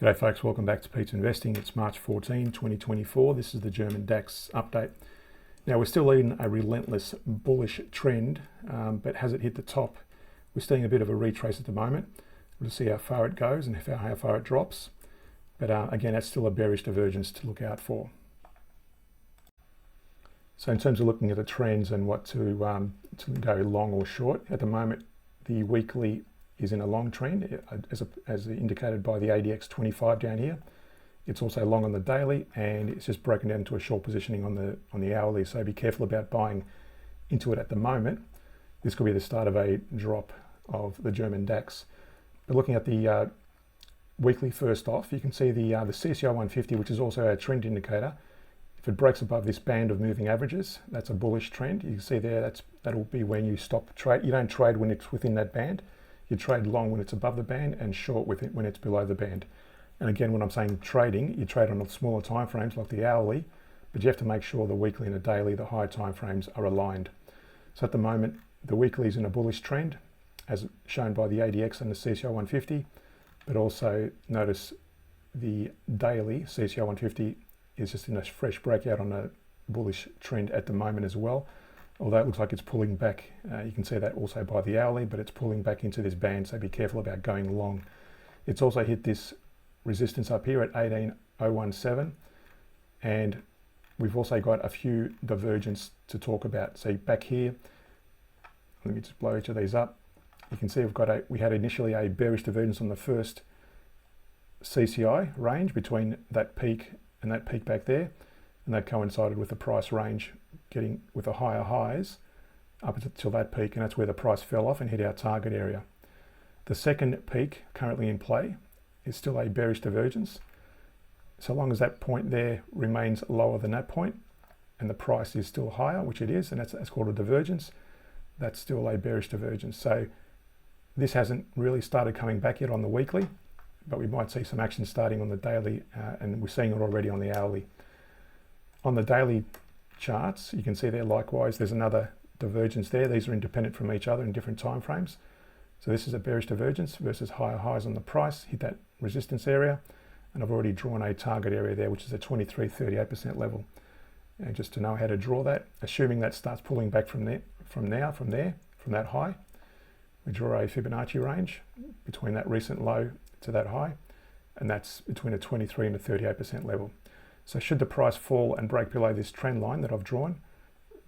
G'day folks, welcome back to Pete's Investing. It's March 14, 2024. This is the German DAX update. Now we're still in a relentless bullish trend, but has it hit the top? We're seeing a bit of a retrace at the moment. We'll see how far it goes and how far it drops. But again, that's still a bearish divergence to look out for. So in terms of looking at the trends and what to go long or short, at the moment the weekly is in a long trend, as indicated by the ADX 25 down here. It's also long on the daily, and it's just broken down to a short positioning on the hourly. So be careful about buying into it at the moment. This could be the start of a drop of the German DAX. But looking at the weekly first off, you can see the CCI 150, which is also a trend indicator. If it breaks above this band of moving averages, that's a bullish trend. You can see there that'll be when you stop trade. You don't trade when it's within that band. You trade long when it's above the band and short with it when it's below the band. And again, when I'm saying trading, you trade on smaller time frames like the hourly, but you have to make sure the weekly and the daily, the higher time frames, are aligned. So at the moment, the weekly is in a bullish trend, as shown by the ADX and the CCI 150, but also notice the daily CCI 150 is just in a fresh breakout on a bullish trend at the moment as well. Although it looks like it's pulling back, you can see that also by the hourly, but it's pulling back into this band, so be careful about going long. It's also hit this resistance up here at 18,017, and we've also got a few divergence to talk about. So back here, let me just blow each of these up. You can see we had initially a bearish divergence on the first CCI range between that peak and that peak back there, and that coincided with the price range getting with the higher highs up until that peak, and that's where the price fell off and hit our target area. The second peak currently in play is still a bearish divergence. So long as that point there remains lower than that point and the price is still higher, which it is, and that's called a divergence, that's still a bearish divergence. So this hasn't really started coming back yet on the weekly, but we might see some action starting on the daily, and we're seeing it already on the hourly. On the daily charts, you can see there likewise there's another divergence there. These are independent from each other in different time frames. So this is a bearish divergence versus higher highs on the price, hit that resistance area, and I've already drawn a target area there, which is a 23.38% level. And just to know how to draw that, assuming that starts pulling back from that high, we draw a Fibonacci range between that recent low to that high, and that's between a 23 and a 38% level. So should the price fall and break below this trend line that I've drawn,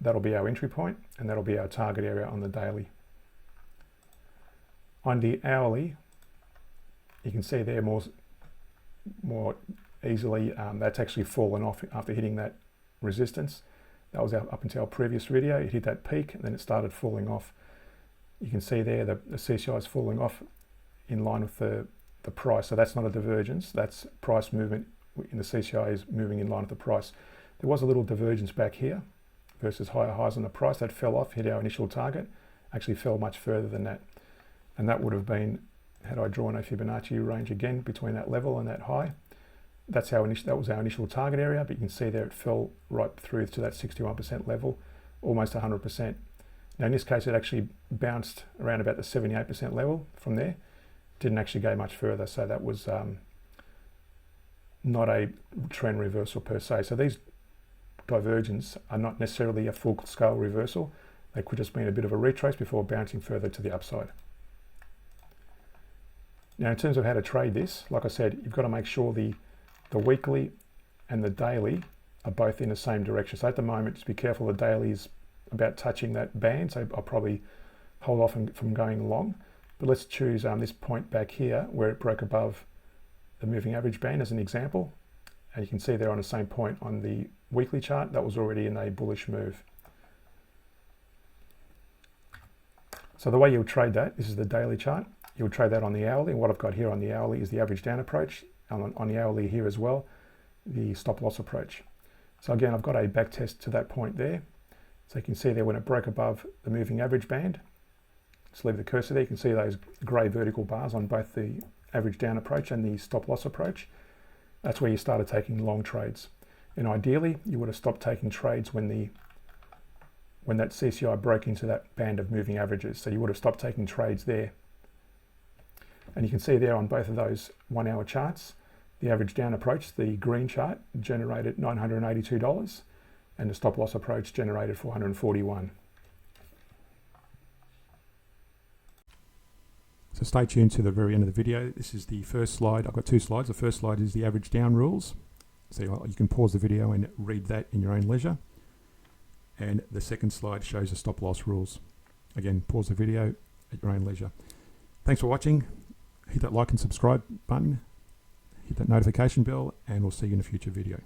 that'll be our entry point, and that'll be our target area on the daily. On the hourly, you can see there more easily, that's actually fallen off after hitting that resistance. That was up until our previous video. It hit that peak, and then it started falling off. You can see there the CCI is falling off in line with the price. So that's not a divergence, that's price movement in the CCI is moving in line with the price. There was a little divergence back here versus higher highs on the price that fell off, hit our initial target, actually fell much further than that. And that would have been, had I drawn a Fibonacci range again between that level and that high, that was our initial target area, but you can see there it fell right through to that 61% level, almost 100%. Now in this case it actually bounced around about the 78% level from there, didn't actually go much further, so that was not a trend reversal per se. So these divergences are not necessarily a full scale reversal. They could just mean a bit of a retrace before bouncing further to the upside. Now in terms of how to trade this, like I said, you've got to make sure the weekly and the daily are both in the same direction. So at the moment, just be careful, the daily is about touching that band, so I'll probably hold off from going long. But let's choose this point back here where it broke above the moving average band as an example, and you can see there on the same point on the weekly chart that was already in a bullish move. So the way you'll trade that, this is the daily chart, you'll trade that on the hourly, and what I've got here on the hourly is the average down approach, and on the hourly here as well, the stop loss approach. So again, I've got a back test to that point there, so you can see there when it broke above the moving average band, just leave the cursor there, you can see those grey vertical bars on both the average down approach and the stop loss approach. That's where you started taking long trades, and ideally you would have stopped taking trades when that CCI broke into that band of moving averages, so you would have stopped taking trades there. And you can see there on both of those 1 hour charts The average down approach, the green chart, generated $982, and the stop loss approach generated $441. So stay tuned to the very end of the video. This is the first slide. I've got two slides. The first slide is the average down rules. So you can pause the video and read that in your own leisure. And the second slide shows the stop loss rules. Again, pause the video at your own leisure. Thanks for watching. Hit that like and subscribe button. Hit that notification bell, and we'll see you in a future video.